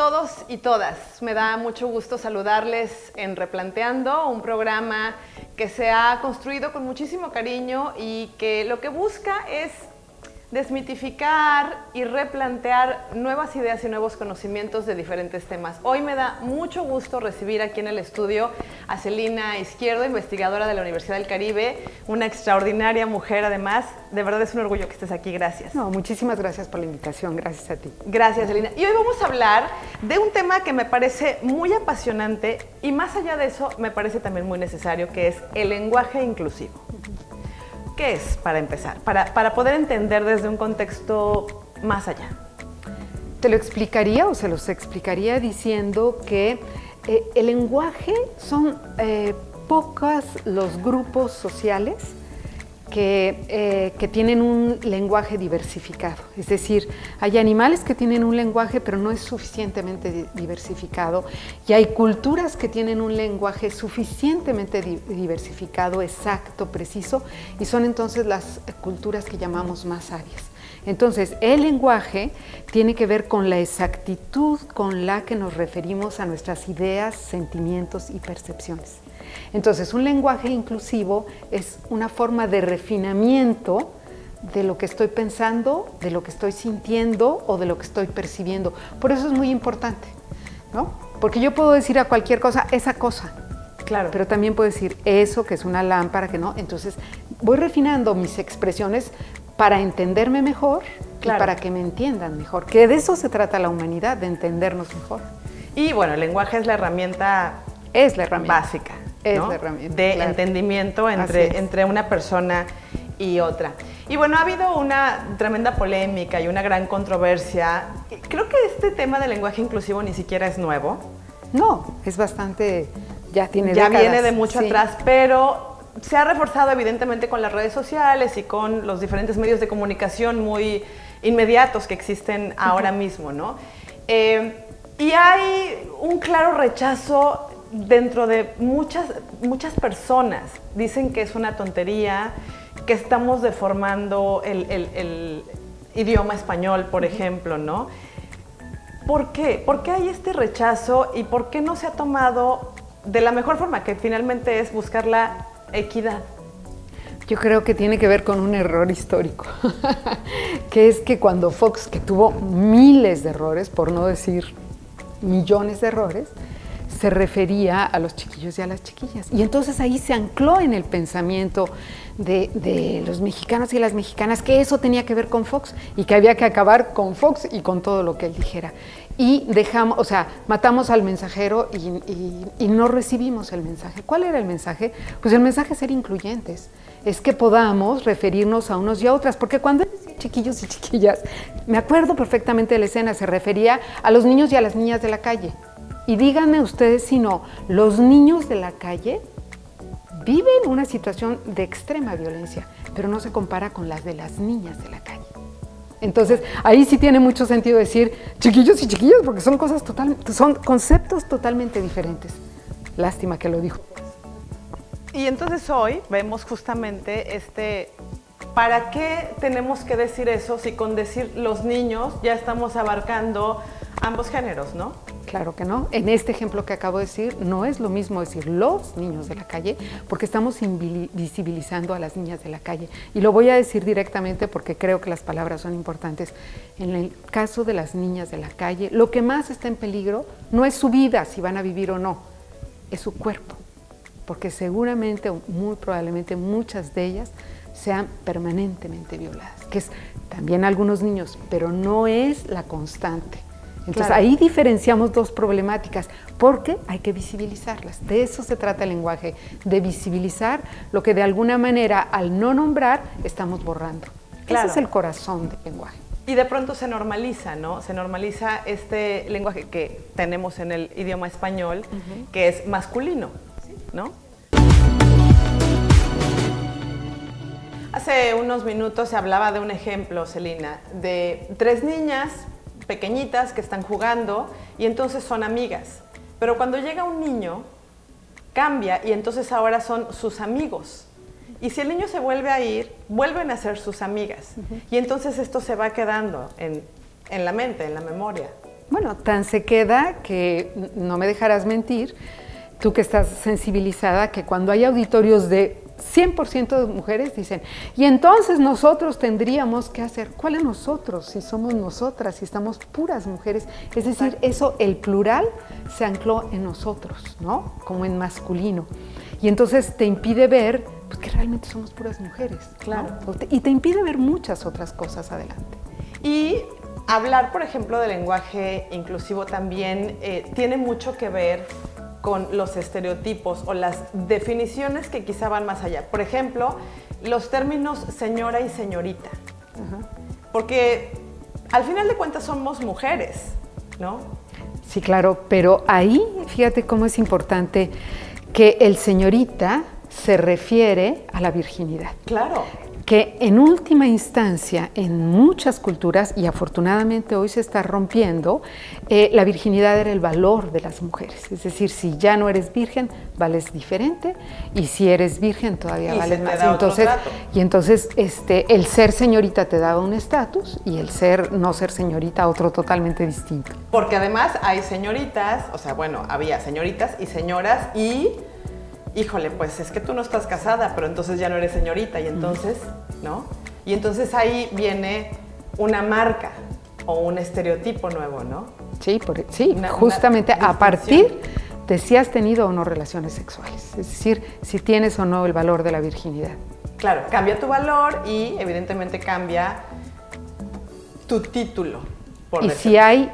todos y todas. Me da mucho gusto saludarles en Replanteando, un programa que se ha construido con muchísimo cariño y que lo que busca es desmitificar y replantear nuevas ideas y nuevos conocimientos de diferentes temas. Hoy me da mucho gusto recibir aquí en el estudio a Celina Izquierdo, investigadora de la Universidad del Caribe, una extraordinaria mujer además. De verdad es un orgullo que estés aquí, gracias. No, muchísimas gracias por la invitación, gracias a ti. Gracias, Celina. Y hoy vamos a hablar de un tema que me parece muy apasionante y más allá de eso me parece también muy necesario, que es el lenguaje inclusivo. ¿Qué es, para empezar? Para poder entender desde un contexto más allá. Te lo explicaría o se los explicaría diciendo que el lenguaje son pocos los grupos sociales que tienen un lenguaje diversificado. Es decir, hay animales que tienen un lenguaje, pero no es suficientemente diversificado. Y hay culturas que tienen un lenguaje suficientemente diversificado, exacto, preciso, y son entonces las culturas que llamamos más sabias. Entonces, el lenguaje tiene que ver con la exactitud con la que nos referimos a nuestras ideas, sentimientos y percepciones. Entonces, un lenguaje inclusivo es una forma de refinamiento de lo que estoy pensando, de lo que estoy sintiendo o de lo que estoy percibiendo. Por eso es muy importante, ¿no? Porque yo puedo decir a cualquier cosa, esa cosa. Claro. Pero también puedo decir eso, que es una lámpara, que no. Entonces, voy refinando mis expresiones para entenderme mejor, claro, y para que me entiendan mejor. Que de eso se trata la humanidad, de entendernos mejor. Y bueno, el lenguaje es la herramienta básica, es ¿no? la herramienta de claro. entendimiento entre una persona y otra. Y bueno, ha habido una tremenda polémica y una gran controversia. Creo que este tema del lenguaje inclusivo ni siquiera es nuevo. No, es bastante, ya décadas. Viene de mucho atrás, pero se ha reforzado evidentemente con las redes sociales y con los diferentes medios de comunicación muy inmediatos que existen ahora mismo, ¿no? Y hay un claro rechazo dentro de muchas personas. Dicen que es una tontería, que estamos deformando el idioma español, por ejemplo, ¿no? ¿Por qué? ¿Por qué hay este rechazo y por qué no se ha tomado de la mejor forma, que finalmente es buscar la equidad? Yo creo que tiene que ver con un error histórico, que es que cuando Fox, que tuvo miles de errores, por no decir millones de errores, se refería a los chiquillos y a las chiquillas. Y entonces ahí se ancló en el pensamiento de los mexicanos y las mexicanas que eso tenía que ver con Fox y que había que acabar con Fox y con todo lo que él dijera. Y dejamos, o sea, matamos al mensajero y no recibimos el mensaje. ¿Cuál era el mensaje? Pues el mensaje es ser incluyentes. Es que podamos referirnos a unos y a otras, porque cuando él decía chiquillos y chiquillas, me acuerdo perfectamente de la escena, se refería a los niños y a las niñas de la calle. Y díganme ustedes si no, los niños de la calle viven una situación de extrema violencia, pero no se compara con las de las niñas de la calle. Entonces, ahí sí tiene mucho sentido decir chiquillos y chiquillas, porque son son conceptos totalmente diferentes. Lástima que lo dijo. Y entonces hoy vemos justamente ¿para qué tenemos que decir eso si con decir los niños ya estamos abarcando ambos géneros, ¿no? Claro que no. En este ejemplo que acabo de decir, no es lo mismo decir los niños de la calle, porque estamos invisibilizando a las niñas de la calle. Y lo voy a decir directamente porque creo que las palabras son importantes. En el caso de las niñas de la calle, lo que más está en peligro no es su vida, si van a vivir o no, es su cuerpo. Porque seguramente, o muy probablemente, muchas de ellas sean permanentemente violadas, que es también algunos niños, pero no es la constante. Entonces, claro, ahí diferenciamos dos problemáticas, porque hay que visibilizarlas. De eso se trata el lenguaje, de visibilizar lo que de alguna manera, al no nombrar, estamos borrando. Claro. Ese es el corazón del lenguaje. Y de pronto se normaliza, ¿no? Se normaliza este lenguaje que tenemos en el idioma español, que es masculino, ¿no? Hace unos minutos se hablaba de un ejemplo, Celina, de 3 niñas pequeñitas que están jugando y entonces son amigas. Pero cuando llega un niño, cambia y entonces ahora son sus amigos. Y si el niño se vuelve a ir, vuelven a ser sus amigas. Y entonces esto se va quedando en la mente, en la memoria. Bueno, tan se queda que no me dejarás mentir, tú que estás sensibilizada, que cuando hay auditorios de 100% de mujeres dicen, y entonces nosotros tendríamos que hacer, ¿cuáles nosotros? Si somos nosotras, si estamos puras mujeres. Es decir, eso, el plural se ancló en nosotros, ¿no? Como en masculino. Y entonces te impide ver pues, que realmente somos puras mujeres. Claro. ¿no? Y te impide ver muchas otras cosas adelante. Y hablar, por ejemplo, de lenguaje inclusivo también tiene mucho que ver con los estereotipos o las definiciones que quizá van más allá. Por ejemplo, los términos señora y señorita. Porque al final de cuentas somos mujeres, ¿no? Sí, claro, pero ahí fíjate cómo es importante que el señorita se refiere a la virginidad. Claro. Que en última instancia, en muchas culturas, y afortunadamente hoy se está rompiendo, la virginidad era el valor de las mujeres. Es decir, si ya no eres virgen, vales diferente, y si eres virgen todavía vales más. Entonces, el ser señorita te daba un estatus, y el no ser señorita otro totalmente distinto. Porque además hay señoritas, o sea, bueno, había señoritas y señoras y... híjole, pues es que tú no estás casada, pero entonces ya no eres señorita, y entonces, ¿no? Y entonces ahí viene una marca o un estereotipo nuevo, ¿no? Sí, justamente a partir de si has tenido o no relaciones sexuales, es decir, si tienes o no el valor de la virginidad. Claro, cambia tu valor y evidentemente cambia tu título. Y si hay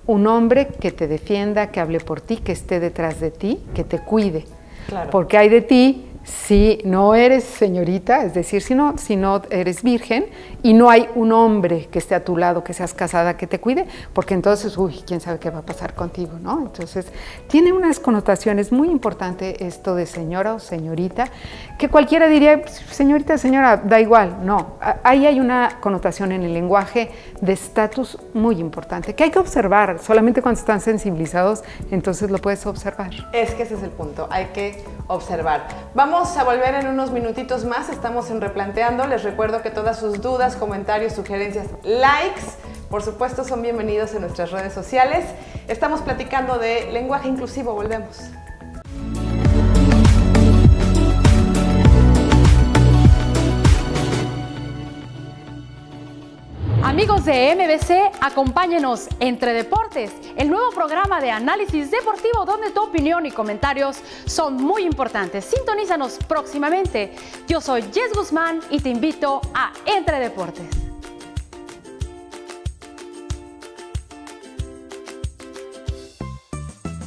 un hombre que te defienda, que hable por ti, que esté detrás de ti, que te cuide. Claro. Porque hay de ti si no eres señorita, es decir, si no eres virgen y no hay un hombre que esté a tu lado, que seas casada, que te cuide, porque entonces, quién sabe qué va a pasar contigo, ¿no? Entonces, tiene unas connotaciones muy importantes esto de señora o señorita, que cualquiera diría, señorita, señora, da igual, no. Ahí hay una connotación en el lenguaje de estatus muy importante, que hay que observar, solamente cuando están sensibilizados, entonces lo puedes observar. Es que ese es el punto, hay que observar. Vamos a volver en unos minutitos más, estamos en Replanteando. Les recuerdo que todas sus dudas, comentarios, sugerencias, likes, por supuesto, son bienvenidos en nuestras redes sociales. Estamos platicando de lenguaje inclusivo, volvemos. Amigos de MBC, acompáñenos Entre Deportes, el nuevo programa de análisis deportivo donde tu opinión y comentarios son muy importantes. Sintonízanos próximamente. Yo soy Jess Guzmán y te invito a Entre Deportes.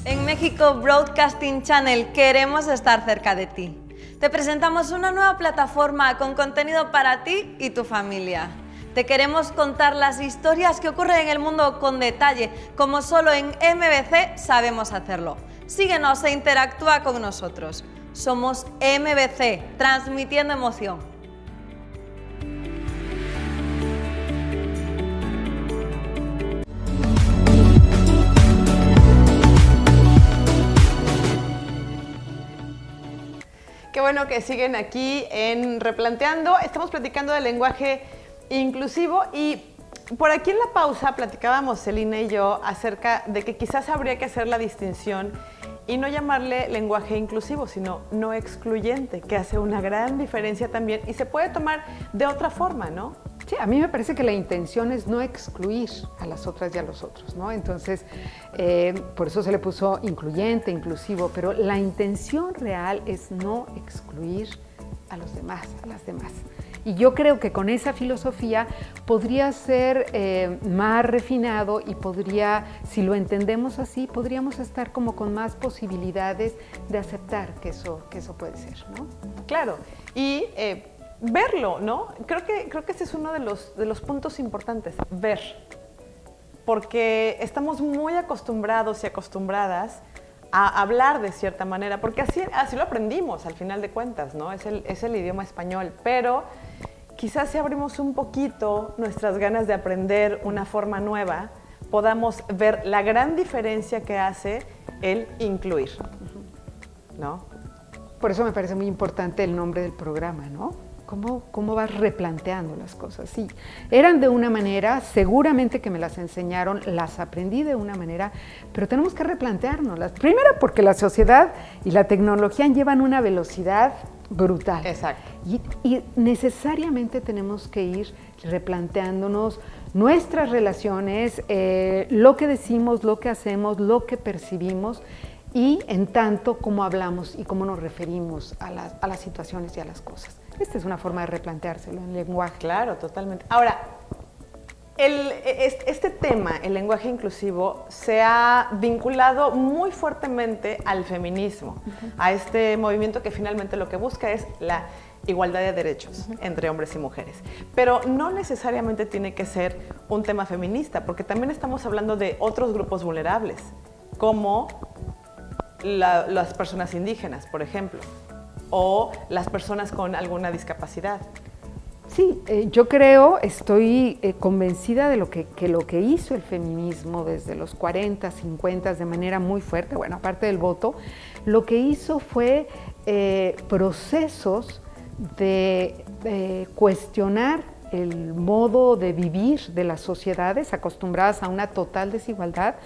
En México Broadcasting Channel queremos estar cerca de ti. Te presentamos una nueva plataforma con contenido para ti y tu familia. Te queremos contar las historias que ocurren en el mundo con detalle, como solo en MBC sabemos hacerlo. Síguenos e interactúa con nosotros. Somos MBC, transmitiendo emoción. Qué bueno que siguen aquí en Replanteando. Estamos platicando del lenguaje inclusivo y por aquí en la pausa platicábamos Celina y yo acerca de que quizás habría que hacer la distinción y no llamarle lenguaje inclusivo, sino no excluyente, que hace una gran diferencia también y se puede tomar de otra forma, ¿no? Sí, a mí me parece que la intención es no excluir a las otras y a los otros, ¿no? Entonces, por eso se le puso incluyente, inclusivo, pero la intención real es no excluir a los demás, a las demás. Y yo creo que con esa filosofía podría ser más refinado y podría, si lo entendemos así, podríamos estar como con más posibilidades de aceptar que eso puede ser, ¿no? Claro, y verlo, ¿no? Creo que ese es uno de los puntos importantes, ver. Porque estamos muy acostumbrados y acostumbradas a hablar de cierta manera, porque así lo aprendimos al final de cuentas, ¿no? Es el idioma español, pero quizás si abrimos un poquito nuestras ganas de aprender una forma nueva, podamos ver la gran diferencia que hace el incluir, ¿no? Por eso me parece muy importante el nombre del programa, ¿no? ¿Cómo vas replanteando las cosas? Sí, eran de una manera, seguramente que me las enseñaron, las aprendí de una manera, pero tenemos que replanteárnoslas. Primero porque la sociedad y la tecnología llevan una velocidad brutal. Exacto. Y necesariamente tenemos que ir replanteándonos nuestras relaciones, lo que decimos, lo que hacemos, lo que percibimos, y en tanto cómo hablamos y cómo nos referimos a las situaciones y a las cosas. Esta es una forma de replanteárselo en lenguaje. Claro, totalmente. Ahora, este tema, el lenguaje inclusivo, se ha vinculado muy fuertemente al feminismo, a este movimiento que finalmente lo que busca es la igualdad de derechos entre hombres y mujeres. Pero no necesariamente tiene que ser un tema feminista, porque también estamos hablando de otros grupos vulnerables, como las personas indígenas, por ejemplo, o las personas con alguna discapacidad. Sí, yo creo, estoy convencida de lo que hizo el feminismo desde los 40, 50 de manera muy fuerte, bueno, aparte del voto, lo que hizo fue procesos de cuestionar el modo de vivir de las sociedades acostumbradas a una total desigualdad,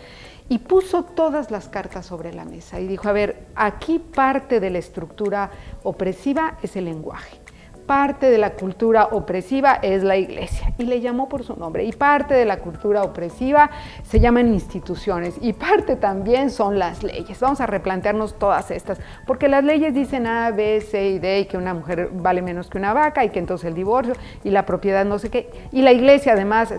y puso todas las cartas sobre la mesa y dijo, a ver, aquí parte de la estructura opresiva es el lenguaje, parte de la cultura opresiva es la iglesia, y le llamó por su nombre, y parte de la cultura opresiva se llaman instituciones, y parte también son las leyes. Vamos a replantearnos todas estas, porque las leyes dicen A, B, C y D, y que una mujer vale menos que una vaca, y que entonces el divorcio, y la propiedad no sé qué, y la iglesia además,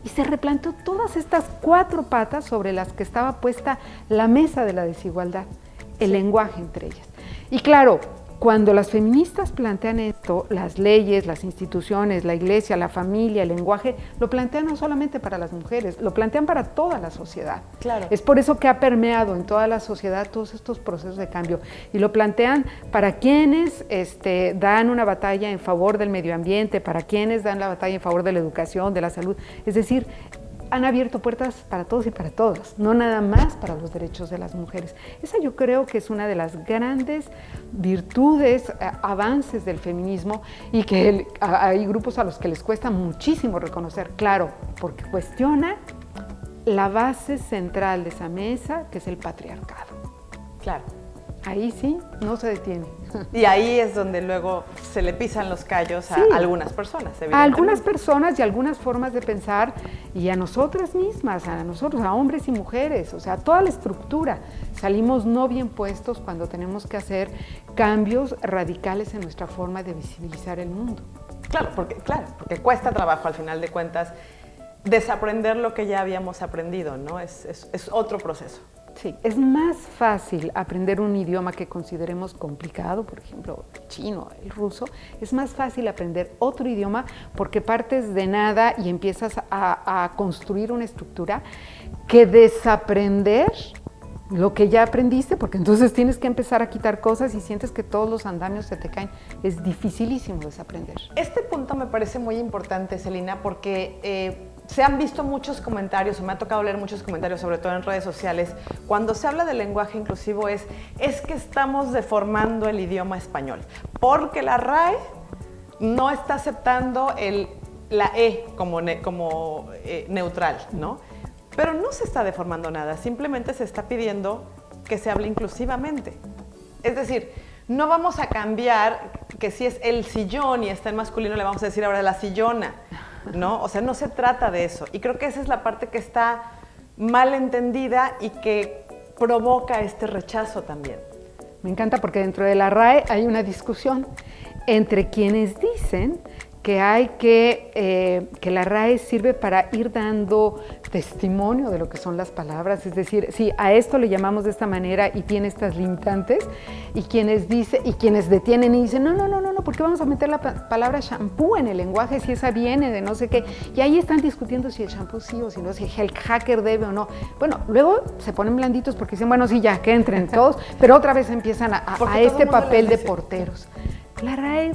y se replanteó todas estas 4 patas sobre las que estaba puesta la mesa de la desigualdad, el lenguaje entre ellas. Y claro, cuando las feministas plantean esto, las leyes, las instituciones, la iglesia, la familia, el lenguaje, lo plantean no solamente para las mujeres, lo plantean para toda la sociedad. Claro. Es por eso que ha permeado en toda la sociedad todos estos procesos de cambio, y lo plantean para quienes dan una batalla en favor del medio ambiente, para quienes dan la batalla en favor de la educación, de la salud. Es decir, han abierto puertas para todos y para todas, no nada más para los derechos de las mujeres. Esa yo creo que es una de las grandes virtudes, avances del feminismo, y que hay grupos a los que les cuesta muchísimo reconocer, claro, porque cuestiona la base central de esa mesa, que es el patriarcado. Claro. Ahí sí, no se detiene. Y ahí es donde luego se le pisan los callos a algunas personas, evidentemente. A algunas personas y algunas formas de pensar, y a nosotras mismas, a nosotros, a hombres y mujeres, o sea, toda la estructura. Salimos no bien puestos cuando tenemos que hacer cambios radicales en nuestra forma de visibilizar el mundo. Claro, porque cuesta trabajo al final de cuentas desaprender lo que ya habíamos aprendido, ¿no? Es otro proceso. Sí, es más fácil aprender un idioma que consideremos complicado, por ejemplo, el chino, el ruso. Es más fácil aprender otro idioma porque partes de nada y empiezas a construir una estructura, que desaprender lo que ya aprendiste, porque entonces tienes que empezar a quitar cosas y sientes que todos los andamios se te caen. Es dificilísimo desaprender. Este punto me parece muy importante, Celina, porque se han visto muchos comentarios, o me ha tocado leer muchos comentarios, sobre todo en redes sociales, cuando se habla del lenguaje inclusivo es que estamos deformando el idioma español, porque la RAE no está aceptando la E como neutral, ¿no? Pero no se está deformando nada, simplemente se está pidiendo que se hable inclusivamente. Es decir, no vamos a cambiar que si es el sillón y está en masculino, le vamos a decir ahora la sillona, ¿no? O sea, no se trata de eso. Y creo que esa es la parte que está mal entendida y que provoca este rechazo también. Me encanta porque dentro de la RAE hay una discusión entre quienes dicen que hay que la RAE sirve para ir dando testimonio de lo que son las palabras, es decir, sí, a esto le llamamos de esta manera y tiene estas limitantes, y quienes detienen y dicen, no, ¿por qué vamos a meter la palabra shampoo en el lenguaje si esa viene de no sé qué? Y ahí están discutiendo si el shampoo sí o si no, si el hacker debe o no. Bueno, luego se ponen blanditos porque dicen, bueno, sí, ya, que entren todos, pero otra vez empiezan a este papel de porteros. La RAE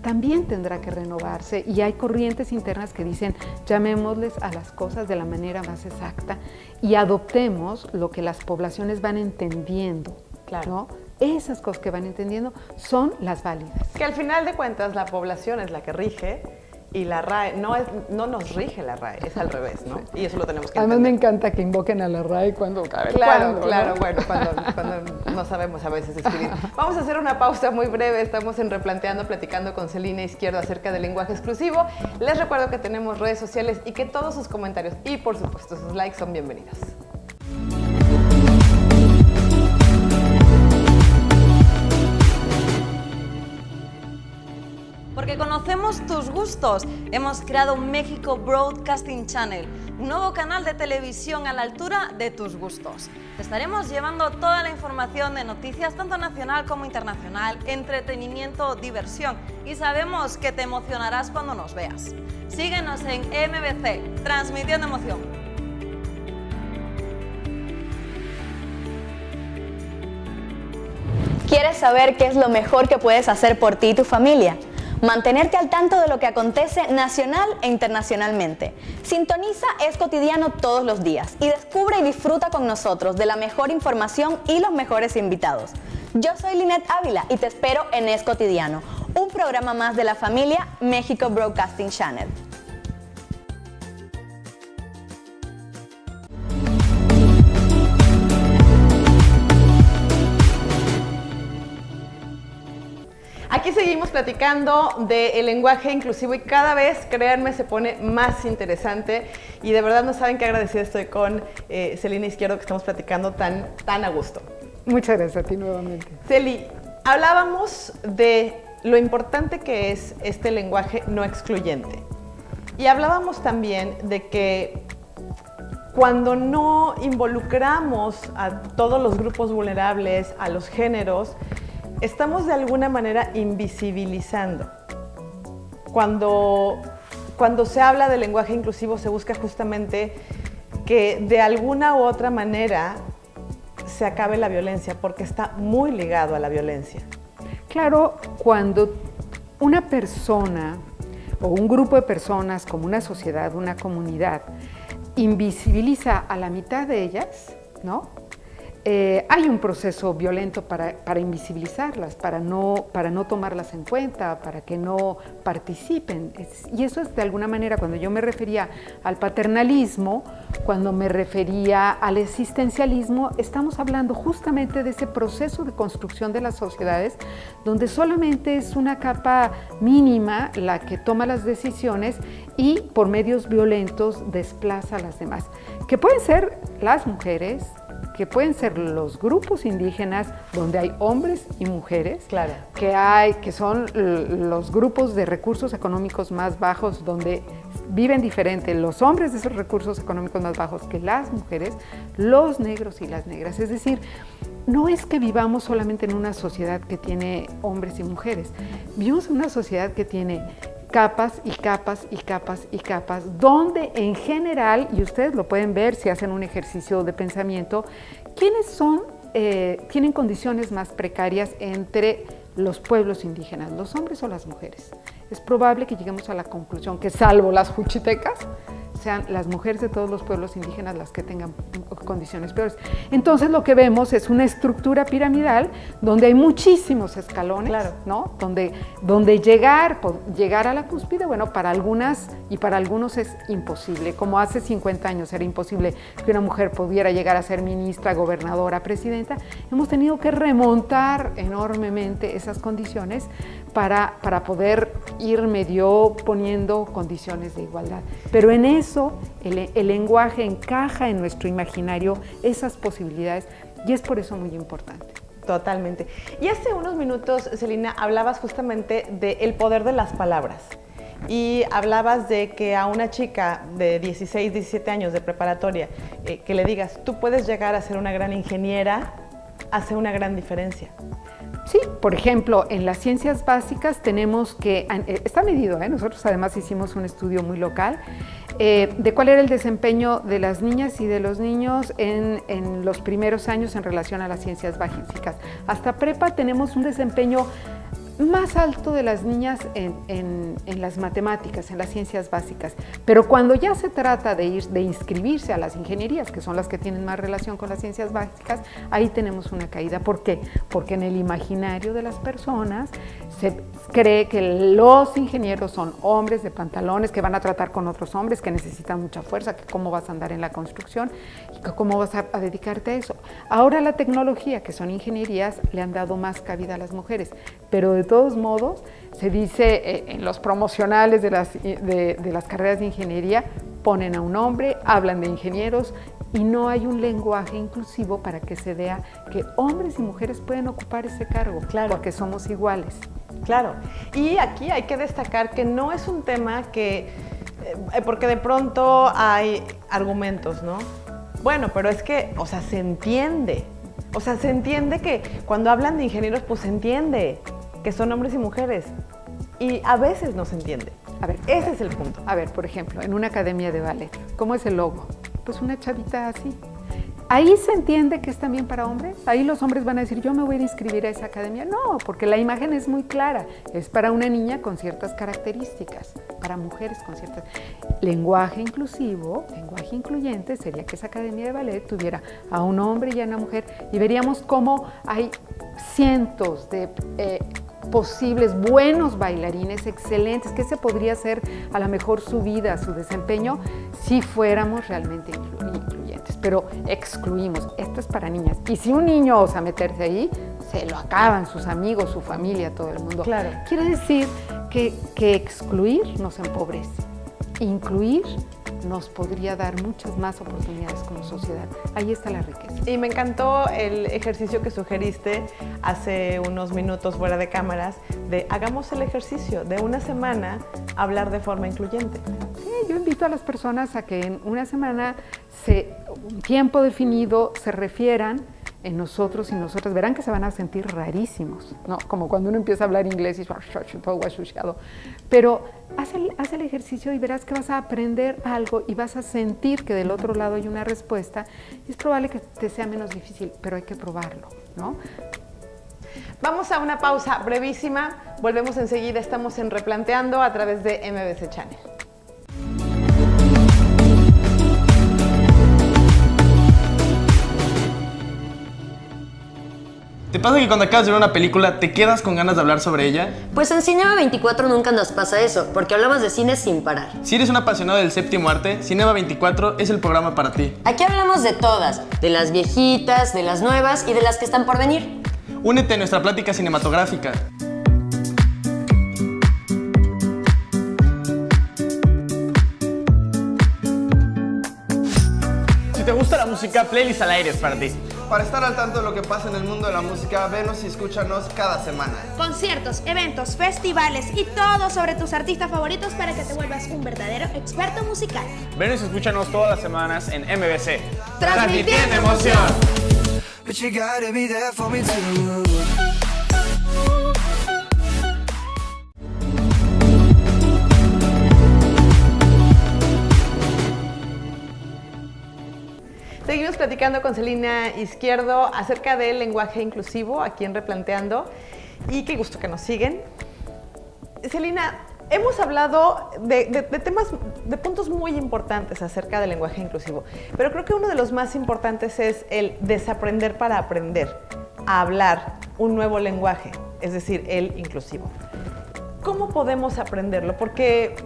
también tendrá que renovarse, y hay corrientes internas que dicen, llamémosles a las cosas de la manera más exacta y adoptemos lo que las poblaciones van entendiendo, claro, ¿no? esas cosas que van entendiendo son las válidas. Que al final de cuentas la población es la que rige y la RAE no nos rige la RAE, es al revés, ¿no? Y eso lo tenemos que Además me entender. encanta que invoquen a la RAE cuando cabe. Claro, ¿no? bueno, cuando no sabemos a veces escribir. Vamos a hacer una pausa muy breve, estamos en Replanteando, platicando con Celina Izquierdo acerca del lenguaje exclusivo. Les recuerdo que tenemos redes sociales y que todos sus comentarios y por supuesto sus likes son bienvenidos. Porque conocemos tus gustos, hemos creado México Broadcasting Channel, un nuevo canal de televisión a la altura de tus gustos. Te estaremos llevando toda la información de noticias, tanto nacional como internacional, entretenimiento, diversión, y sabemos que te emocionarás cuando nos veas. Síguenos en MBC, transmitiendo emoción. ¿Quieres saber qué es lo mejor que puedes hacer por ti y tu familia? Mantenerte al tanto de lo que acontece nacional e internacionalmente. Sintoniza Es Cotidiano todos los días y descubre y disfruta con nosotros de la mejor información y los mejores invitados. Yo soy Linet Ávila y te espero en Es Cotidiano, un programa más de la familia México Broadcasting Channel. Aquí seguimos platicando del lenguaje inclusivo y cada vez, créanme, se pone más interesante y de verdad no saben qué agradecida estoy con Celina Izquierdo que estamos platicando tan a gusto. Muchas gracias a ti nuevamente. Celi, hablábamos de lo importante que es este lenguaje no excluyente y hablábamos también de que cuando no involucramos a todos los grupos vulnerables, a los géneros, estamos de alguna manera invisibilizando. Cuando se habla de lenguaje inclusivo se busca justamente que de alguna u otra manera se acabe la violencia, porque está muy ligado a la violencia. Claro, cuando una persona o un grupo de personas, como una sociedad, una comunidad, invisibiliza a la mitad de ellas, ¿no? Hay un proceso violento para invisibilizarlas, para no tomarlas en cuenta, para que no participen. Y eso es de alguna manera, cuando yo me refería al paternalismo, cuando me refería al existencialismo, estamos hablando justamente de ese proceso de construcción de las sociedades, donde solamente es una capa mínima la que toma las decisiones y por medios violentos desplaza a las demás, que pueden ser las mujeres, que pueden ser los grupos indígenas donde hay hombres y mujeres, claro, que son los grupos de recursos económicos más bajos donde viven diferente los hombres de esos recursos económicos más bajos que las mujeres, los negros y las negras. Es decir, no es que vivamos solamente en una sociedad que tiene hombres y mujeres, vivimos en una sociedad que tiene capas y capas y capas y capas, donde en general, y ustedes lo pueden ver si hacen un ejercicio de pensamiento, ¿quiénes tienen condiciones más precarias entre los pueblos indígenas, los hombres o las mujeres? Es probable que lleguemos a la conclusión que, salvo las juchitecas, sean las mujeres de todos los pueblos indígenas las que tengan condiciones peores. Entonces lo que vemos es una estructura piramidal donde hay muchísimos escalones, claro, ¿no? Donde llegar a la cúspide, bueno, para algunas y para algunos es imposible. Como hace 50 años era imposible que una mujer pudiera llegar a ser ministra, gobernadora, presidenta, hemos tenido que remontar enormemente esas condiciones para poder ir medio poniendo condiciones de igualdad. Pero en eso el lenguaje encaja en nuestro imaginario esas posibilidades y es por eso muy importante. Totalmente. Y hace unos minutos, Celina, hablabas justamente del poder de las palabras y hablabas de que a una chica de 16, 17 años de preparatoria, que le digas, tú puedes llegar a ser una gran ingeniera, hace una gran diferencia. Sí, por ejemplo, en las ciencias básicas tenemos que, está medido, nosotros además hicimos un estudio muy local de cuál era el desempeño de las niñas y de los niños en los primeros años en relación a las ciencias básicas. Hasta prepa tenemos un desempeño más alto de las niñas en las matemáticas, en las ciencias básicas. Pero cuando ya se trata de inscribirse a las ingenierías, que son las que tienen más relación con las ciencias básicas, ahí tenemos una caída. ¿Por qué? Porque en el imaginario de las personas se cree que los ingenieros son hombres de pantalones que van a tratar con otros hombres, que necesitan mucha fuerza, que cómo vas a andar en la construcción y que cómo vas a dedicarte a eso. Ahora la tecnología, que son ingenierías, le han dado más cabida a las mujeres, pero de todos modos se dice en los promocionales de las carreras de ingeniería, ponen a un hombre, hablan de ingenieros y no hay un lenguaje inclusivo para que se vea que hombres y mujeres pueden ocupar ese cargo, claro, porque somos iguales. Claro, y aquí hay que destacar que no es un tema que, porque de pronto hay argumentos, ¿no? Bueno, pero es que, o sea, se entiende que cuando hablan de ingenieros, pues se entiende que son hombres y mujeres, y a veces no se entiende. A ver, ese es el punto. A ver, por ejemplo, en una academia de ballet, ¿cómo es el logo? Pues una chavita así. ¿Ahí se entiende que es también para hombres? Ahí los hombres van a decir, yo me voy a inscribir a esa academia. No, porque la imagen es muy clara. Es para una niña con ciertas características, para mujeres con ciertas... Lenguaje inclusivo, lenguaje incluyente, sería que esa academia de ballet tuviera a un hombre y a una mujer, y veríamos cómo hay cientos de... posibles buenos bailarines, excelentes, que se podría hacer a lo mejor su vida, su desempeño, si fuéramos realmente incluyentes, pero excluimos, esto es para niñas, y si un niño osa meterse ahí, se lo acaban sus amigos, su familia, todo el mundo. Claro. Quiere decir que excluir nos empobrece, incluir nos podría dar muchas más oportunidades como sociedad. Ahí está la riqueza. Y me encantó el ejercicio que sugeriste hace unos minutos fuera de cámaras, de hagamos el ejercicio de una semana hablar de forma incluyente. Sí, yo invito a las personas a que en una semana, un tiempo definido, se refieran en nosotros y nosotras. Verán que se van a sentir rarísimos, ¿no? Como cuando uno empieza a hablar inglés y todo guachucheado. Pero haz el ejercicio y verás que vas a aprender algo y vas a sentir que del otro lado hay una respuesta. Y es probable que te sea menos difícil, pero hay que probarlo, ¿no? Vamos a una pausa brevísima. Volvemos enseguida. Estamos en Replanteando a través de MBC Channel. ¿Te pasa que cuando acabas de ver una película te quedas con ganas de hablar sobre ella? Pues en Cinema 24 nunca nos pasa eso, porque hablamos de cine sin parar. Si eres un apasionado del séptimo arte, Cinema 24 es el programa para ti. Aquí hablamos de todas, de las viejitas, de las nuevas y de las que están por venir. Únete a nuestra plática cinematográfica. Si te gusta la música, Playlist al Aire es para ti. Para estar al tanto de lo que pasa en el mundo de la música, venos y escúchanos cada semana. Conciertos, eventos, festivales y todo sobre tus artistas favoritos para que te vuelvas un verdadero experto musical. Venos y escúchanos todas las semanas en MBC. Transmitiendo emoción. Seguimos platicando con Celina Izquierdo acerca del lenguaje inclusivo aquí en Replanteando, y qué gusto que nos siguen. Celina, hemos hablado de temas, de puntos muy importantes acerca del lenguaje inclusivo, pero creo que uno de los más importantes es el desaprender para aprender a hablar un nuevo lenguaje, es decir, el inclusivo. ¿Cómo podemos aprenderlo? Porque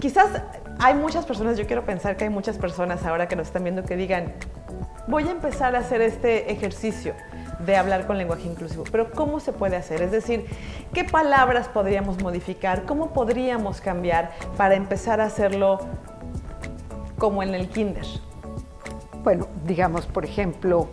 quizás hay muchas personas, yo quiero pensar que hay muchas personas ahora que nos están viendo que digan, voy a empezar a hacer este ejercicio de hablar con lenguaje inclusivo, pero ¿cómo se puede hacer? Es decir, ¿qué palabras podríamos modificar? ¿Cómo podríamos cambiar para empezar a hacerlo como en el kinder? Bueno, digamos, por ejemplo,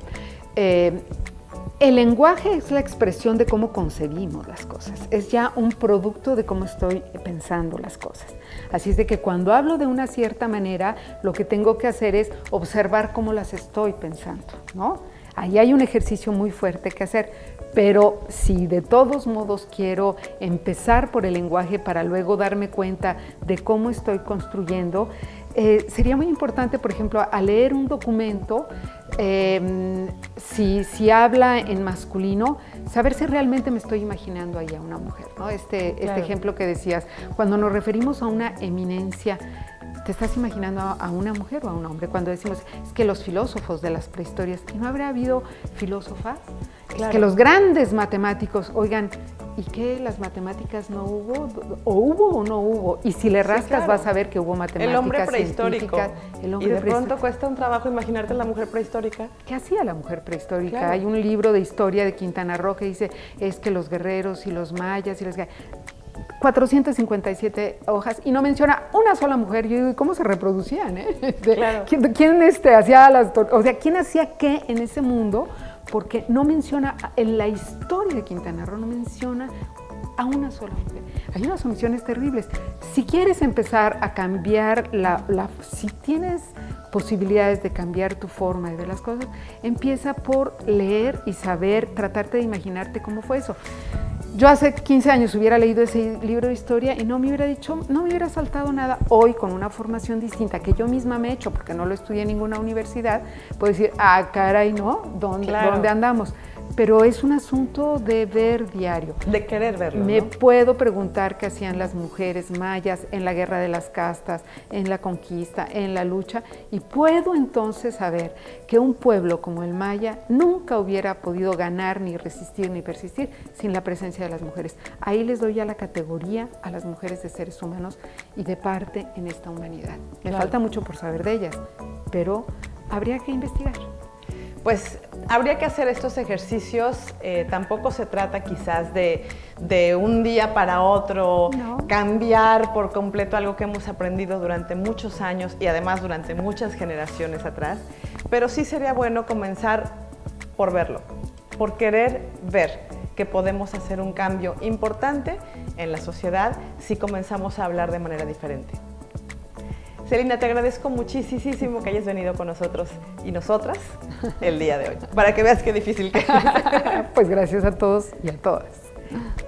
el lenguaje es la expresión de cómo concebimos las cosas, es ya un producto de cómo estoy pensando las cosas. Así es de que cuando hablo de una cierta manera, lo que tengo que hacer es observar cómo las estoy pensando, ¿no? Ahí hay un ejercicio muy fuerte que hacer, pero si de todos modos quiero empezar por el lenguaje para luego darme cuenta de cómo estoy construyendo, sería muy importante, por ejemplo, al leer un documento, si habla en masculino, saber si realmente me estoy imaginando ahí a una mujer, ¿no? Este ejemplo que decías, cuando nos referimos a una eminencia, ¿te estás imaginando a una mujer o a un hombre? Cuando decimos, es que los filósofos de las prehistorias, ¿y no habrá habido filósofas? Claro. Es que los grandes matemáticos, oigan, ¿y qué? ¿Las matemáticas no hubo? ¿O hubo o no hubo? Y si le rascas, claro, vas a ver que hubo matemáticas. El hombre prehistórico. El hombre y de pronto cuesta un trabajo imaginarte la mujer prehistórica. ¿Qué hacía la mujer prehistórica? Claro. Hay un libro de historia de Quintana Roo que dice, es que los guerreros y los mayas y los... 457 hojas y no menciona una sola mujer. Yo digo, ¿cómo se reproducían? Claro. ¿Quién hacía las... O sea, ¿quién hacía qué en ese mundo? Porque no menciona, en la historia de Quintana Roo no menciona a una sola mujer. Hay unas omisiones terribles. Si quieres empezar a cambiar si tienes posibilidades de cambiar tu forma de ver las cosas, empieza por leer y saber, tratarte de imaginarte cómo fue eso. Yo hace 15 años hubiera leído ese libro de historia y no me hubiera saltado nada. Hoy, con una formación distinta que yo misma me he hecho, porque no lo estudié en ninguna universidad, puedo decir, caray, ¿no? ¿Dónde andamos? Pero es un asunto de ver diario. De querer verlo, Me ¿no? puedo preguntar qué hacían las mujeres mayas en la guerra de las castas, en la conquista, en la lucha, y puedo entonces saber que un pueblo como el maya nunca hubiera podido ganar, ni resistir, ni persistir sin la presencia de las mujeres. Ahí les doy ya la categoría a las mujeres de seres humanos y de parte en esta humanidad. Me falta mucho por saber de ellas, pero habría que investigar. Pues habría que hacer estos ejercicios, tampoco se trata quizás de un día para otro, cambiar por completo algo que hemos aprendido durante muchos años y además durante muchas generaciones atrás, pero sí sería bueno comenzar por verlo, por querer ver que podemos hacer un cambio importante en la sociedad si comenzamos a hablar de manera diferente. Celina, te agradezco muchísimo que hayas venido con nosotros y nosotras el día de hoy, para que veas qué difícil que es. Pues gracias a todos y a todas.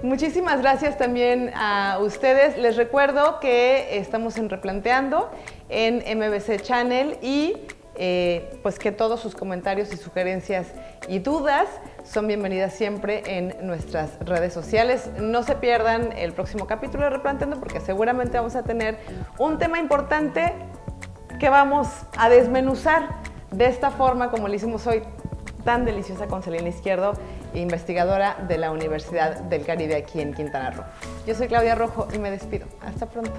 Muchísimas gracias también a ustedes. Les recuerdo que estamos en Replanteando en MBC Channel y pues que todos sus comentarios y sugerencias y dudas son bienvenidas siempre en nuestras redes sociales. No se pierdan el próximo capítulo de Replanteando porque seguramente vamos a tener un tema importante que vamos a desmenuzar de esta forma como lo hicimos hoy, tan deliciosa, con Celina Izquierdo, investigadora de la Universidad del Caribe aquí en Quintana Roo. Yo soy Claudia Rojo y me despido. Hasta pronto.